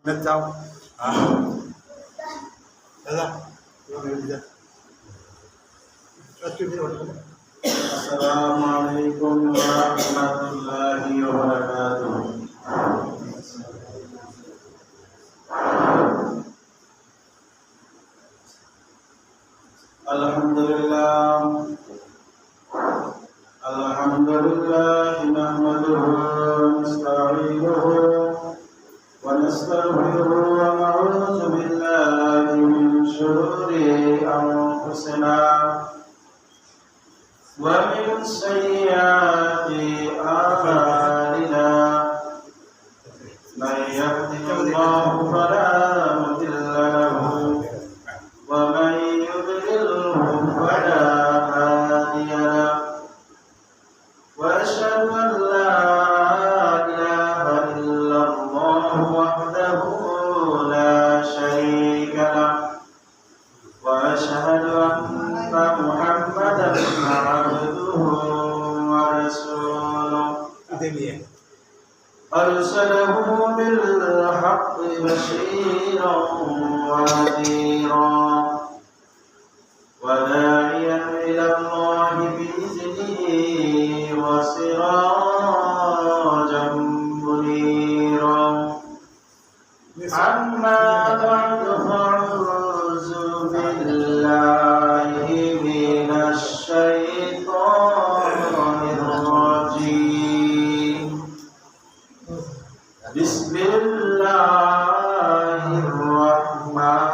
যাও দাদা আসসালামু আলাইকুম ওয়া রাহমাতুল্লাহি ওয়া বারাকাতুহু। আলহামদুলিল্লাহ নাহমাদুহু ওয়া নাস্তাঈনুহু ওয়া নাস্তাগফিরুহু ওয়া নাউযু বিল্লাহি মিন শুরুরি আনফুসিনা ওয়া মিন সাইয়্যাতি আ'মালিনা। মান ইয়াহদিহিল্লাহু ফালা মুদিল্লা লাহু ওয়া মান يضلله فلا هادي له وأشهد أن لا إله إلا الله وحده لا شريك له وأشهد أن محمدا عبده ورسوله أرسله بالحق بشيرا ونذيرا وداعيا إلى الله بإذنه وسراجا منيرا. أما بعد فأعوذ بالله من الشيطان الرجيم. بسم الله الرحمن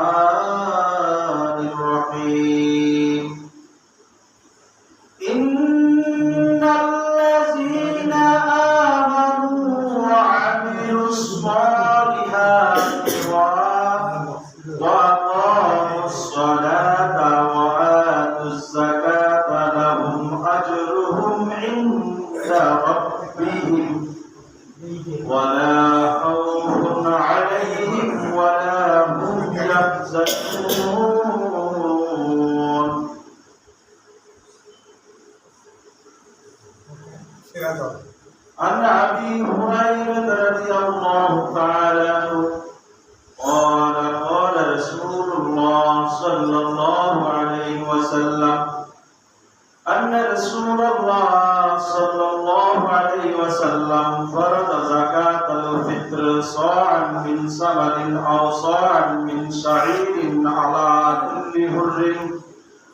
الرحيم. إن الذين آمنوا وعملوا الصالحات وأقاموا الصلاة وآتوا الزكاة لهم أجرهم عند ربهم ولا خوف عليهم ولا هم يحزنون. عن أبي هريرة رضي الله تعالى عنه قال قال رسول الله صلى الله عليه وسلم أن رسول الله صلى الله عليه وسلم فرض زكاة الفطر صاعا من ثمر أو صاعا من شعير على كل حر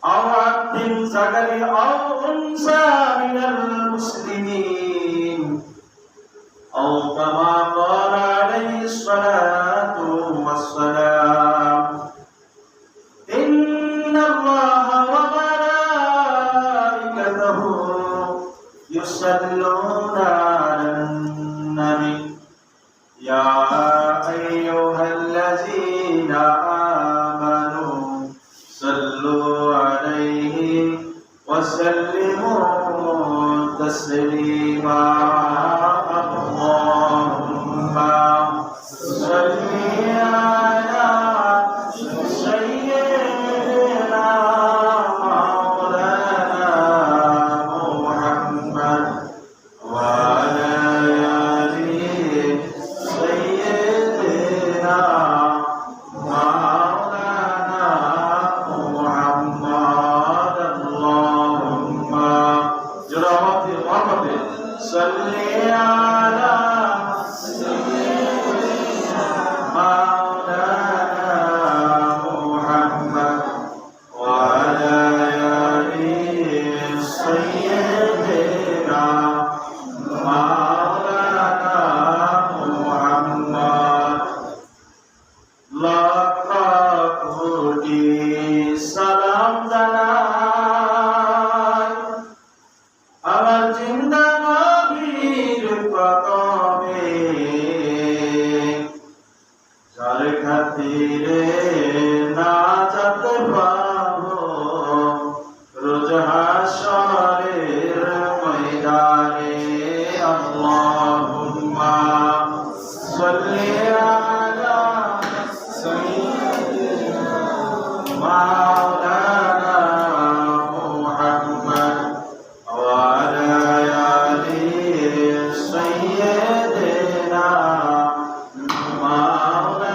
أو عبد ذكر أو أنثى من المسلمين أو كما قال عليه الصلاة والسلام. إن الله وملائكته يصلون على النبي يا أيها الذين آمنوا صلوا عليه وسلموا تسليما. اللهم صل على سيدنا مولانا محمد وعلى آل سيدنا مولانا محمد. اللهم برحمتك صل على سيدنا مولانا محمد وعلى آل سيدنا مولانا محمد. লাখ কোটি সালাম জানাই আমার জিন্দা নবীর কদমে যার খাতিরে নাজাত পাবো রোজ হাশরের ময়দানে। আল্লাহুম্মা সাল্লি আলা সাইয়্যিদিনা মাওলানা মুহাম্মদ ওয়া আলা আলি সাইয়্যিদিনা মাওলানা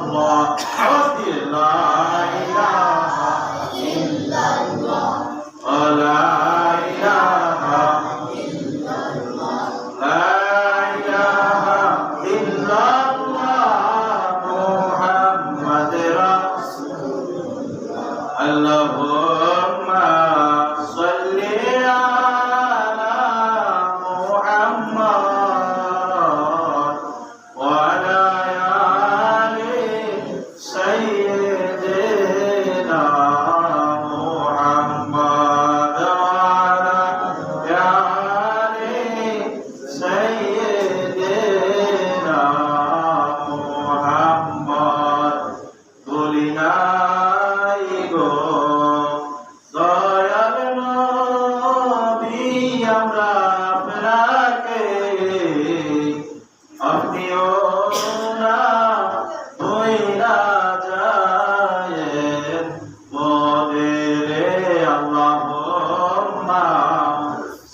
ইল্লাল্লাহ লা ইলাহা ইল্লাল্লাহ লা ইলাহা ইল্লাল্লাহ লা ইলাহা ইল্লাল্লাহ মুহাম্মাদুর রাসূলুল্লাহ আল্লাহুম্মা সাল্লি আলা মুহাম্মাদ ওয়া আলা আলি সাইয়্যিদিনা মুহাম্মাদ ওয়া আলা আলি সাইয়্যিদিনা মুহাম্মাদ বলি নাই গো দয়াল নবী আমরা আপনাকে আপনিও না বইলা যায় মোদের আল্লাহুম্মা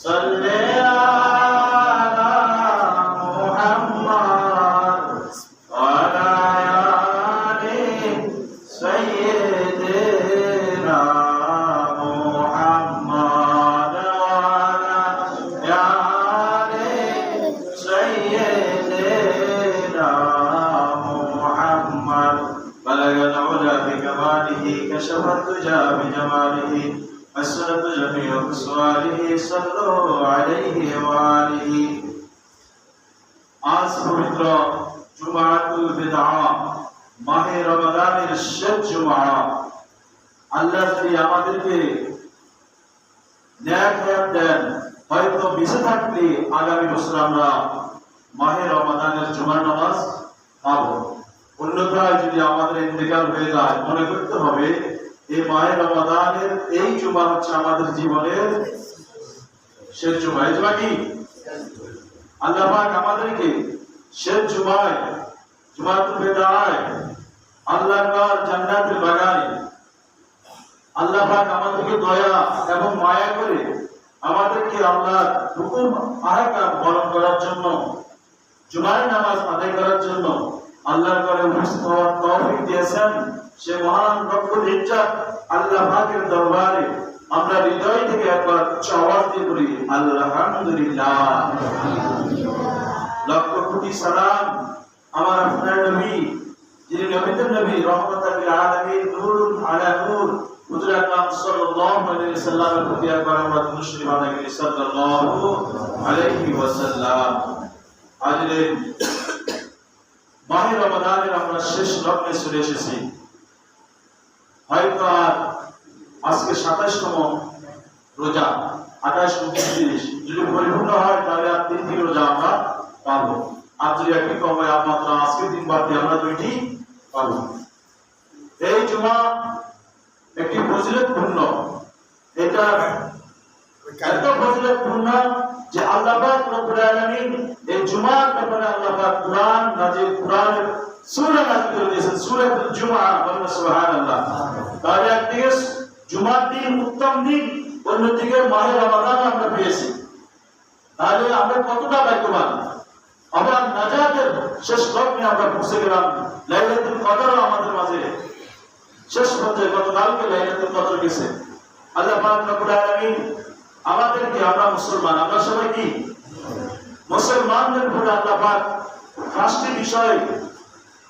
সাল্লি আলা মুহাম্মাদ ওয়া আলা আলি সাইয়্যিদিনা মুহাম্মাদ ওয়া আলা আলি سيدنا محمد بلغ العلا بكماله كشف الدجى بجماله حسنت جميع خصاله صلوا عليه وآله আজ পবিত্র জুমাতুল বিদআ মাহে রমাদানের শেষ জুমা আল্লাহ যদি আমাদেরকে নেক হায়াত দেন হয়তো বেঁচে থাকলে আগামী বছর আমরা মাহে রমাদানের জুমার নামাজ পাবো অন্যথায় যদি আমাদের ইন্তেকাল হয়ে যায় মনে করতে হবে এই মাহে রমাদানের এই জুমা হচ্ছে আমাদের জীবনের শেষ জুমা এই জুমা কি আল্লাহ পাক আমাদেরকে শেষ জুমায় জুমাতুল বিদায় আল্লাহর ঘর জান্নাতুল বাগানে আল্লাহ পাক আমাদেরকে দয়া এবং মায়া করে আমাদেরকে আল্লাহর হুকুম আহকাম পালন করার জন্য জুমার নামাজ আদায় করার জন্য আল্লাহর ঘরে উপস্থিত হওয়ার তৌফিক দিয়েছেন সে মহান রব্বুল ইজ্জত আল্লাহ পাকের দরবারে আমরা হৃদয় থেকে একবার আওয়াজ দিয়ে বলি আলহামদুলিল্লাহ লক্ষ কোটি সালাম আমার আপনার নবী যিনি নবীদের নবী রহমতুল লিল আলামিন নূরুন আলা নূর হুজুর আকরাম সাল্লাল্লাহু আলাইহি ওয়াসাল্লামের প্রতি একবার আমরা দুরূদ শরীফ আদায় করি সাল্লাল্লাহু আলাইহি ওয়াসাল্লাম আজকে মাহে রমাদানের আমরা শেষ লগ্নে চলে এসেছি হয়তো আজকে 27তম রোজা 28 29 যদি পরিপূর্ণ হয় তাহলে আর 3টি রোজা আমরা পাবো আর যদি একটি কম হয় মাত্র আজকে দিন বাদ দিয়ে আমরা 2টি পাবো এই জুমা একটি ফজিলতপূর্ণ এটা এত ফজিলতপূর্ণ যে আল্লাহ পাক রব্বুল আলামিন এই জুমার ব্যাপারে আল্লাহ পাক কুরআন নাজিল কুরআনের সূরা নাজিল করে দিয়েছেন সূরাতুল জুমআ বলেন সুবহানাল্লাহ তাহলে একদিকে জুমার দিন উত্তম দিন অন্যদিকে মাহে রমাদান আমরা পেয়েছি তাহলে আমরা কতটা ভাগ্যবান আবার নাজাতের শেষ লগ্নে আমরা পৌঁছে গেলাম লাইলাতুল কদর আমাদের মাঝে শেষ পর্যায়ে গতকালকে লাইলাতুল কদর গেছে আল্লাহ পাক রব্বুল আলামিন আমাদেরকে আমরা মুসলমান আমরা সবাই কি মুসলমানদের উপর আল্লাহ পাক 5টি বিষয়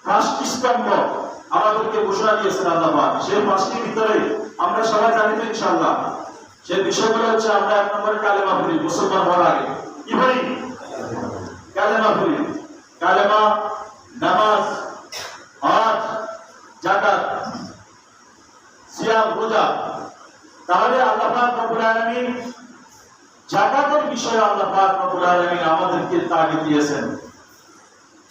5টি স্তম্ভ আমাদেরকে ঘোষণা দিয়েছেন আল্লাহ পাক সেই 5টির ভিতরে আমরা সবাই জানি তো ইনশাআল্লাহ সেই বিষয়গুলো হচ্ছে আমরা এক নম্বরে কালেমা পড়ি মুসলমান হওয়ার আগে কি পড়ি কালেমা পড়ি কালেমা নামাজ হজ যাকাত সিয়াম রোজা তাহলে আল্লাহ পাক রব্বুল আলামিন যাকাতের বিষয়ে আল্লাহ পাক রব্বুল আলামিন আমাদেরকে তাগিদ দিয়েছেন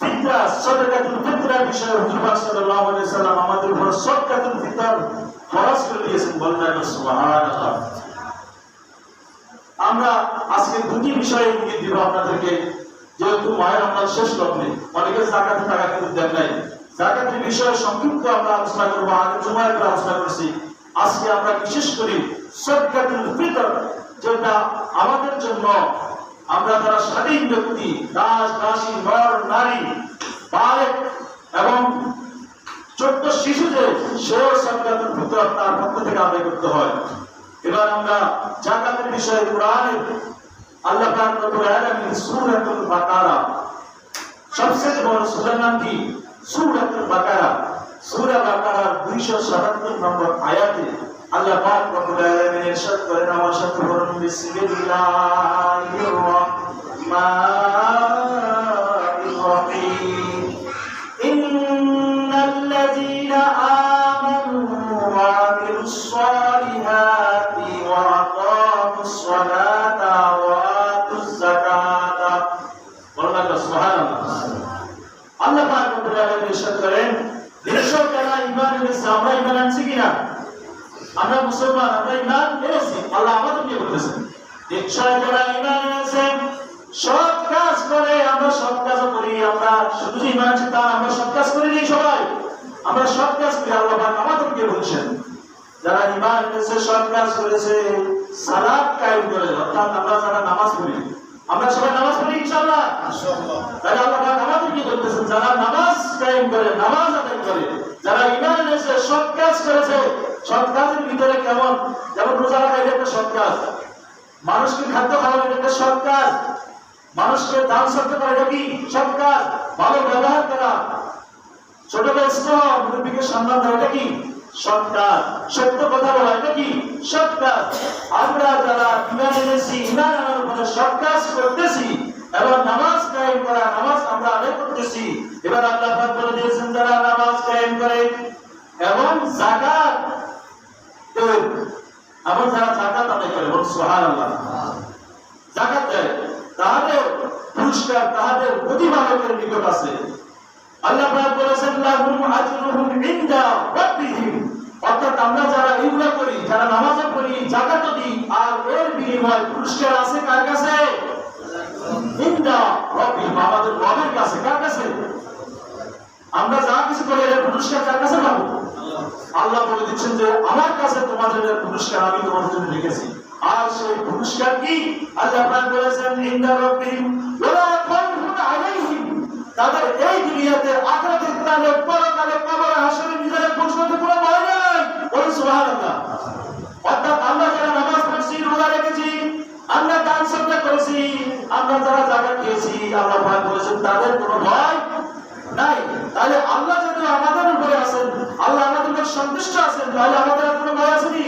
ফিতরা সাদাকাতুল ফিতরার বিষয়ে হুজুর পাক সাল্লাল্লাহু আলাইহি ওয়াসাল্লাম আমাদের উপর সাদাকাতুল ফিতর ফরজ করে দিয়েছেন বলেন সুবহানাল্লাহ আমরা আজকে দুটি বিষয়ে ইঙ্গিত দিব আপনাদেরকে যেহেতু মাহে রমজান শেষ লগ্নে অনেকে যাকাতের টাকা কিন্তু দেন নাই যাকাতের বিষয়ে সংক্ষিপ্ত আমরা আলোচনা করব আগে জুমায় আমরা আলোচনা করেছি আজকে আমরা বিশেষ করে সাদাকাতুল ফিতর যেটা আমাদের জন্য আমরা যারা স্বাধীন ব্যক্তি দাস দাসী নর নারী বালক এবং ছোট্ট শিশু যে সেও সদকাতুল ফিতর তার পক্ষ থেকে আদায় করতে হয়। এবার আমরা যাকাতের বিষয়ে কোরআনে আল্লাহ পাক রব্বুল আলামিন সূরাতুল বাকারা, সবচেয়ে বড় সূরার নাম কি? সূরাতুল বাকারা। সূরা বাকারার 277 নম্বর আয়াতে আল্লাহ পাক রব্বুল আলামিন ইরশাদ করেন, আমার সাথে বলুন বিসমিল্লাহির রাহমানির রাহিম। ইন্নাল্লাযীনা আমানু ওয়া আমিলুস সালিহাতি ওয়া আকামুস সালাতা ওয়া আতুজ যাকাতা। বলুন সুবহানাল্লাহ। আল্লাহ পাক রব্বুল আলামিন ইরশাদ করেন, নিশ্চয় যারা ঈমান এনেছে, আমরা ঈমান আনছি কিনা? আমরা মুসলমান, আমরা ঈমান এনেছি, আল্লাহ আমাদেরকে বলতেছেন নিশ্চয় যারা ঈমান এনেছে, সৎ কাজ করে, আমরা সৎ কাজও করি। আমরা শুধু ঈমান আনছি তা আমরা সৎ কাজ করি নি, সবাই আমরা সৎ কাজ করি। আল্লাহ পাক আমাদেরকে বলছেন যারা ঈমান এনেছে, সৎ কাজ করেছে, সালাত কায়েম করে, অর্থাৎ আমরা যারা নামাজ পড়ি, আমরা সবাই নামাজ পড়ি ইনশাআল্লাহ। তাহলে আল্লাহ পাক আমাদেরকে বলতেছেন যারা নামাজ কায়েম করে, নামাজ আদায় করে, যারা ঈমান এনেছে, সৎ কাজ করেছে। সৎ কাজের ভিতরে কেমন? যেমন রোজা রাখা, এটা একটা সৎ কাজ। মানুষকে খাদ্য খাওয়ানো, এটা একটা সৎ কাজ। মানুষকে দান সৎ করা, এটা কি সৎ কাজ। ভালো ব্যবহার করা, ছোটকে স্নেহ, মুরব্বীকে সম্মান দেওয়া, এটা কি সৎ কাজ। সত্য কথা বলা, এটা কি সৎ কাজ। আমরা যারা ঈমান এনেছি, ঈমান আনার পরে সৎ কাজ করতেছি এবং নামাজ কায়েম করা, নামাজ আমরা আদায় করতেছি। এবার আল্লাহ পাক বলে দিয়েছেন যারা নামাজ কায়েম করে এবং যাকাত দেয়, এবং যারা যাকাত আদায় করে, বলুন সুবহানাল্লাহ, যাকাত দেয়, তাদের পুরস্কার তাদের প্রতিপালকের নিকট আছে। আল্লাহ পাক বলেছেন লাহুম আজরুহুম ইনদা রাব্বিহিম। অর্থাৎ আমরা যারা এইগুলা করি, যারা নামাজও পড়ি, যাকাত দিই, আর এর বিনিময়ে পুরস্কার আছে কার কাছে? ইনদা রাব্বিহিম, আমাদের রবের কাছে। কার কাছে? আমরা যা কিছু করি এর পুরস্কার কার কাছে পাবো? আল্লাহ বলে দিচ্ছেন যে আমার কাছে তোমাদের পুরস্কার আমি তোমাদের জন্য রেখেছি। আর সেই পুরস্কার কি? আল্লাহ পাক বলেছেন ইনদা রাব্বিহিম ওয়ালা খাউফুন আলাইহিম। তাদের এই দুনিয়াতে, আখিরাতে, তাদের পরকালে, কবরে, হাসরে, মিজানে পৌঁছাতে কোনো ভয় নাই। বলুন সুবহানাল্লাহ। অর্থাৎ আমরা যারা নামাজ পড়ছি, রোজা রেখেছি, আমরা দান সদকা করেছি, আমরা যারা যাকাত দিয়েছি, আল্লাহ পাক বলেছেন তাদের কোনো ভয় নাই। তাহলে আল্লাহ যদি আমাদের উপরে আছেন, আল্লাহ আমাদের উপর সন্তুষ্ট আছেন, তাহলে আমাদের আর কোনো ভয় আছে কি?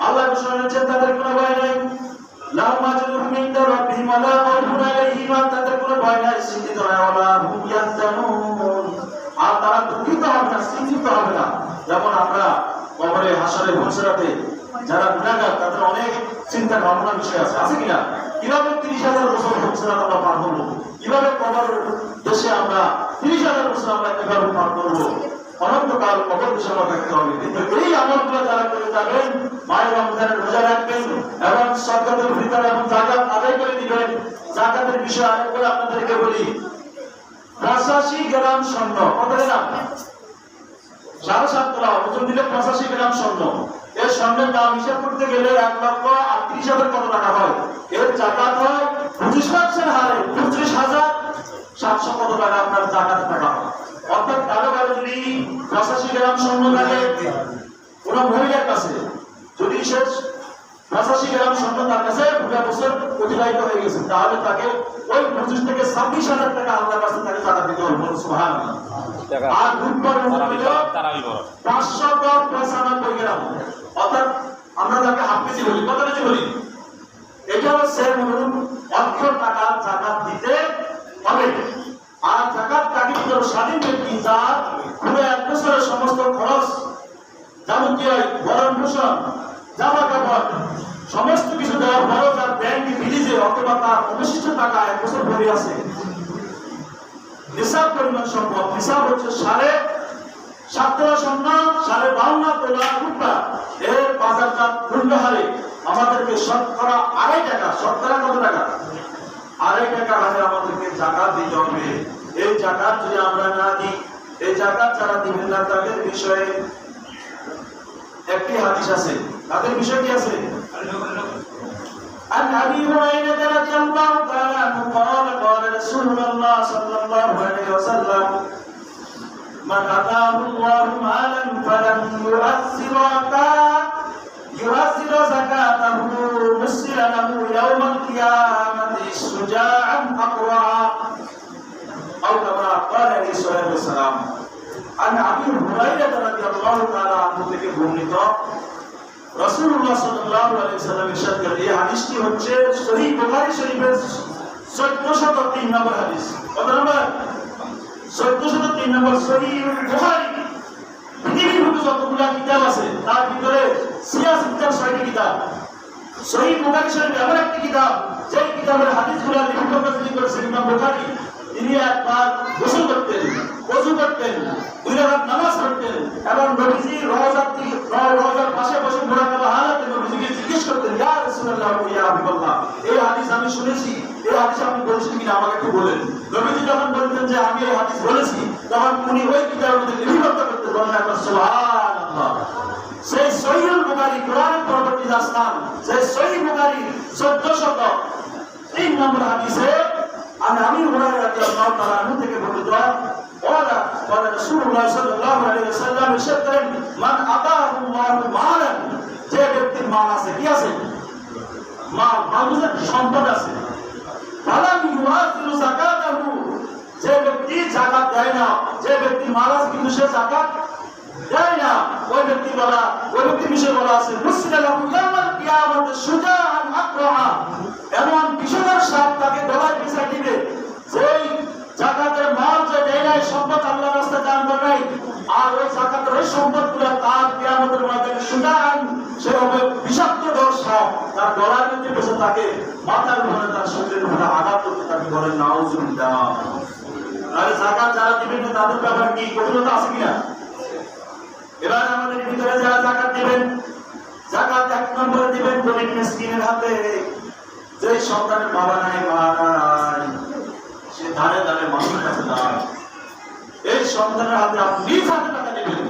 আল্লাহ ঘোষণা করেছেন তাদের কোনো ভয় নাই। লাহুম আজরুহুম ইনদা রাব্বিহিম ওয়ালা খাউফুন আলাইহিম, তাদের কোনো ভয় নাই, চিন্তিত হয় না, ওয়ালা হুম ইয়াহজানুন, আর তারা দুঃখিত হবে না, চিন্তিত হবে না। যেমন আমরা কবরে, হাসরে, পুরস্কারে যারা গুনাহগার, তাদের অনেক চিন্তা ভাবনার বিষয় আছে, আছে কিনা? কিভাবে 30,000 বছর পুরস্কার আমরা পার করবো, কিভাবে কবর দেশে আমরা 30,000 বছর আমরা কিভাবে পার করবো, অনন্তকাল কবর দেশে আমরা থাকতে হবে। কিন্তু এই আমলগুলো যারা করে যাবেন, মায়ের রমজানের রোজা রাখবেন এবং সদকাতুল ফিতর এবং যাকাত আদায় করে দিবেন। যাকাতের বিষয়ে আরেকবার আপনাদেরকে বলি, 85 গ্রাম স্বর্ণ, কত গ্রাম? 7.5 গ্রাম ওজন দিলে 85 গ্রাম স্বর্ণ। এর স্বর্ণের দাম হিসাব করতে গেলে 1,38,000 কত টাকা হয়? এর যাকাত হয় 25% হারে 25,700 কত টাকা আপনার যাকাত টাকা হয়। অর্থাৎ কারো কারো যদি 85 গ্রাম স্বর্ণ থাকে, কোন মহিলার কাছে যদি সে 85 গ্রাম স্বর্ণ তার কাছে পুরো বছর অতিবাহিত হয়ে গেছে, তাহলে তাকে ওই 25 থেকে 26,000 টাকা আল্লাহর কাছে তাকে যাকাত দিতে হবে। সুবহানাল্লাহ। আর রূপার ওজন হলো 595 গ্রাম, অর্থাৎ আমরা যাকে হাফ কেজি বলি, কত কেজি বলি? এটা হচ্ছে অক্ষর টাকা যাকাত দিতে হবে। আর যাকাত কাকে দিতে হবে? স্বাধীন ব্যক্তি যার পুরো 1 বছরের সমস্ত খরচ, যাবতীয় ভরণ পোষণ, জামা কাপড় সমস্ত কিছু দেওয়ার পরও তার ব্যাংক বিলিজে অথবা তার অবশিষ্ট টাকা 1 বছর ভরে আছে। নিসাব পরিমাণ সম্পদ, নিসাব হচ্ছে 7.5 তোলা স্বর্ণ, 52.5 তোলা রূপা, এর বাজারজাত মূল্য হারে আমাদেরকে শতকরা 2.5 টাকা, শতকরা কত টাকা? 2.5 টাকা হারে আমাদেরকে যাকাত দিতে হবে। এই যাকাত যদি আমরা না দিই, এই যাকাত যারা দিবেন না তাদের বিষয়ে একটি হাদিস আছে। তাদের বিষয় কি আছে? عن أبي هريرة رضي الله تعالى عنه قال قال رسول الله صلى الله عليه وسلم من أتاه الله يوزر زكاته مثل له يوم القيامة شجاعا أقرعا أو كما قال عليه الصلاة والسلام عن أبي هريرة رضي الله تعالى عنه থেকে বর্ণিত রাসূলুল্লাহ সাল্লাল্লাহু আলাইহি ওয়াসাল্লাম ইরশাদ করেন এই হাদিসটি হচ্ছে সহিহ বুখারী শরীফের 1403 নম্বর হাদিস। কত নম্বর? 1403 নম্বর সহিহ বুখারী। পৃথিবীর মধ্যে যতগুলো কিতাব আছে তার ভিতরে 86 ছয়টি কিতাব। সহিহ বুখারী শরীফ এমন একটি কিতাব যে কিতাবের হাদিসগুলো লিপিবদ্ধ করেছেন ইমাম বুখারী। তিনি একবার গোসল করতেন, ওযু করতেন, 2 রাকাত নামাজ পড়তেন এবং নবীজি রওজার পাশে বসে মুরাকাবা হালাতে নবীজিকে জিজ্ঞেস করতেন, ইয়া রাসূলুল্লাহ ইয়া হাবিবাল্লাহ, এই হাদিস আমি শুনেছি, এই হাদিস আপনি বলেছেন কিনা আমাকে একটু বলেন। নবীজি যখন বলতেন যে আমি এই হাদিস বলেছি, তখন উনি ওই কিতাবের মধ্যে লিপিবদ্ধ করতেন, বলেন একবার সুবহানাল্লাহ। সেই সহিহ বুখারী কোরআনের পরবর্তী স্থান, সেই সহিহ বুখারী 1403 নম্বর হাদিসে عن أبي هريرة رضي الله تعالى عنه থেকে বর্ণিত قال رسول الله صلى الله عليه وسلم ارشاد করেন মান আতাহু আল্লাহু মালান, যে ব্যক্তির মাল আছে, কি আছে? মাল মানে সম্পদ আছে। ফালাম ইউআতিরু যাকাতাহু, যে ব্যক্তি যাকাত দেয় না, যে ব্যক্তির মাল আছে কিন্তু সে যাকাত দেয় না, ওই ব্যক্তি বিষয়ে বলা আছে মুসলিলাহু ইয়াউমাল কিয়ামাত শুজাআন আকরা, এমন বিষধর সাপ তাকে গলায় পেঁচায় দিবে। যেই যাকাতের মাল যে দেয় নাই, সম্পদ আল্লাহর রাস্তায় দান করে নাই, আর ওই যাকাতের ওই সম্পদগুলো তার কিয়ামতের ময়দানে শুজাআন, সে হবে বিষাক্ত সাপ, তার গলায় মধ্যে পেঁচে তাকে মাথার উপরে তার শরীরের উপরে আঘাত করতে তাকে বলে নাউজুবিল্লাহ। আর যাকাত যারা দিবেন তাদের ব্যাপারে কি কঠিনতা আছে কিনা? এবার আমাদের ভিতরে যারা যাকাত দিবেন, যাকাত 1 নম্বরে দিবেন গরিব মিসকিনের হাতে। যে সন্তানের বাবা নাই, মা নাই, সে ধারে ধারে মানুষের কাছে দাঁড়ায়, এই সন্তানের হাতে আপনি নিজ হাতে টাকা দিবেন।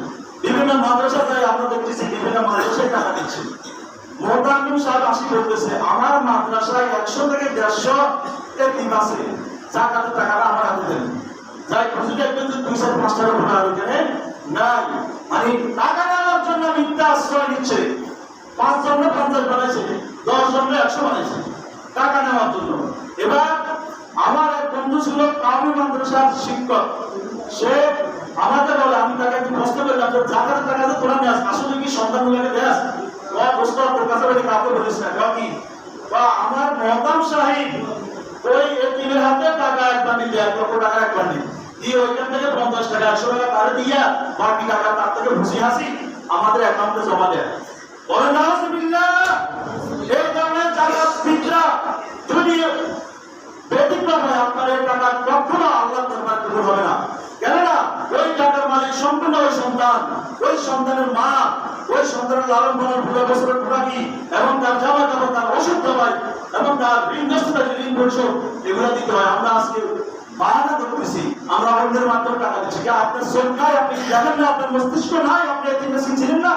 বিভিন্ন মাদ্রাসায় আমরা দেখতেছি বিভিন্ন মাদ্রাসায় টাকা দিচ্ছে। মোহতামিম সাহেব আসি বলতেছে আমার মাদ্রাসায় 100 থেকে 150 এতিম আছে, যাকাতের টাকাটা আমার হাতে দেন। যাই খুঁজে দেখবেন যে 2-4-5 টাকা ভোটার ওইখানে নাই, মানে টাকা নেওয়ার জন্য মিথ্যা আশ্রয় নিচ্ছে। 5 জনে 50 বানাইছে, 10 জনে 100 বানাইছে টাকা নেওয়ার জন্য। এবার আমার এক বন্ধু ছিল কাউমি মাদ্রাসার শিক্ষক, সে আমাকে বলে, আমি তাকে একটু প্রশ্ন করলাম যে যাকাতের টাকা যে তোরা নেস আসলে কি সন্তানগুলোকে দেস? দোস্ত তোর কাছে বলে কাউকে বলিস না। কি আমার মহতাম সাহেব ওই এতিমের হাতে টাকা একবার নিলে 1 লক্ষ টাকা একবার নিলে দিয়ে ওইখান থেকে 50 টাকা 100 টাকা তারে দিয়া বাকি টাকা তার থেকে খুশি হাসি আমাদের অ্যাকাউন্টে জমা দেয়। বলে নাউজুবিল্লাহ। এই ধরনের যারা ফিতরা যদি ব্যতিক্রম হয়, আপনার এই টাকা কখনো আল্লাহর দরবারে কবুল হবে না। কেননা ওই টাকার মালিক সম্পূর্ণ ওই সন্তান, ওই সন্তানের মা, ওই সন্তানের লালন পালন, 2 বছরের খোরাকি এবং তার জামা কাপড়, তার ওষুধ দবাই এবং তার ঋণগ্রস্ততা ঋণ পরিশোধ এগুলো দিতে হয়। আমরা আজকে বাহানা করতেছি, আমরা অন্যের মাধ্যমে টাকা দিচ্ছি। আপনার চোখ নাই, আপনি জানেন না, আপনার মস্তিষ্ক নাই, আপনি এতিমকে চিনছেন না,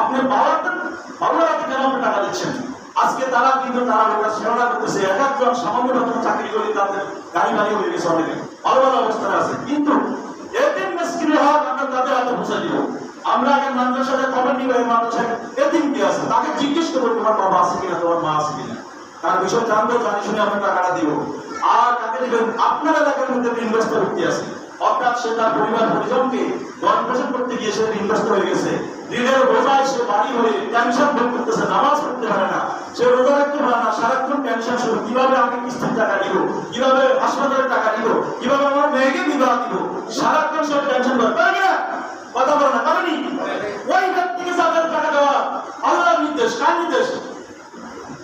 আপনি বাবাকে কেন আপনি টাকা দিচ্ছেন? আজকে তারা কিন্তু তারা সেবা করতেছে, 1-1 সামান্য বেতনে চাকরি করে তাদের গাড়ি বাড়ি হয়ে গেছে, অনেকে ভালো ভালো অবস্থায় আছে। কিন্তু এতিম মিসকিনের হক আমরা তাদের হাতে পৌঁছে দিব। আমরা আগে মাদ্রাসাতে খবর নিব, এই মাদ্রাসায় এতিম কে আছে, তাকে জিজ্ঞেস করবো তোমার বাবা আছে কিনা, তোমার মা আছে কিনা, তার বিষয় জানবো, জানি শুনে আমরা টাকাটা দিব। আর তাকে দিবেন আপনার এলাকার মধ্যে ঋণগ্রস্ত ব্যক্তি আছে, অর্থাৎ সে তার পরিবার পরিজনকে ভরণ পোষণ করতে গিয়ে সে ঋণগ্রস্ত হয়ে গেছে, ঋণের বোঝায় সে বাড়ি হয়ে টেনশন ভোগ করতেছে, নামাজ পড়তে পারে না, সে রোজা রাখতে পারে না, সারাক্ষণ টেনশন শুরু, কিভাবে আমি কিস্তির টাকা দিব, কিভাবে হাসপাতালের টাকা দিব, কিভাবে আমার মেয়েকে বিবাহ দিব, সারাক্ষণ সে টেনশন করে, তাই না? কথা বলে না, কারণই ওই ব্যক্তিকে যাদের টাকা দেওয়া আল্লাহর নির্দেশ। কার নির্দেশ?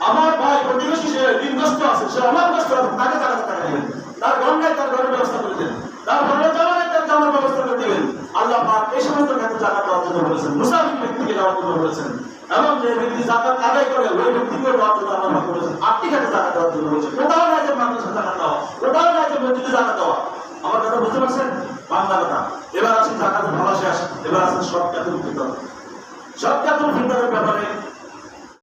আমার ভাই প্রতিবেশী সে ঋণগ্রস্ত আছে, সে অভাবগ্রস্ত আছে, তাকে টাকা দিবেন। তার ঘর নাই, তার ঘরের ব্যবস্থা করে দেন, তার ঘরের জামা নাই, তার জামার ব্যবস্থা করে দিবেন। আল্লাহ পাক এই সমস্ত ক্ষেত্রে যাকাত দেওয়ার জন্য বলেছেন, মুসাফির ব্যক্তিকে দেওয়ার জন্য বলেছেন, এবং যে ব্যক্তি যাকাত আদায় করে ওই ব্যক্তিকে দেওয়ার জন্য আল্লাহ পাক বলেছেন। আটটি ক্ষেত্রে যাকাত দেওয়ার জন্য বলেছেন। কোথাও নাই যে মাদ্রাসায় যাকাত দেওয়া, কোথাও নাই যে মসজিদে যাকাত দেওয়া। আমার কথা বুঝতে পারছেন? বাংলা কথা। এবার আসেন যাকাতের ভালো শেষ, এবার আসেন সদকাতুল ফিতর। সদকাতুল ফিতরের ব্যাপারে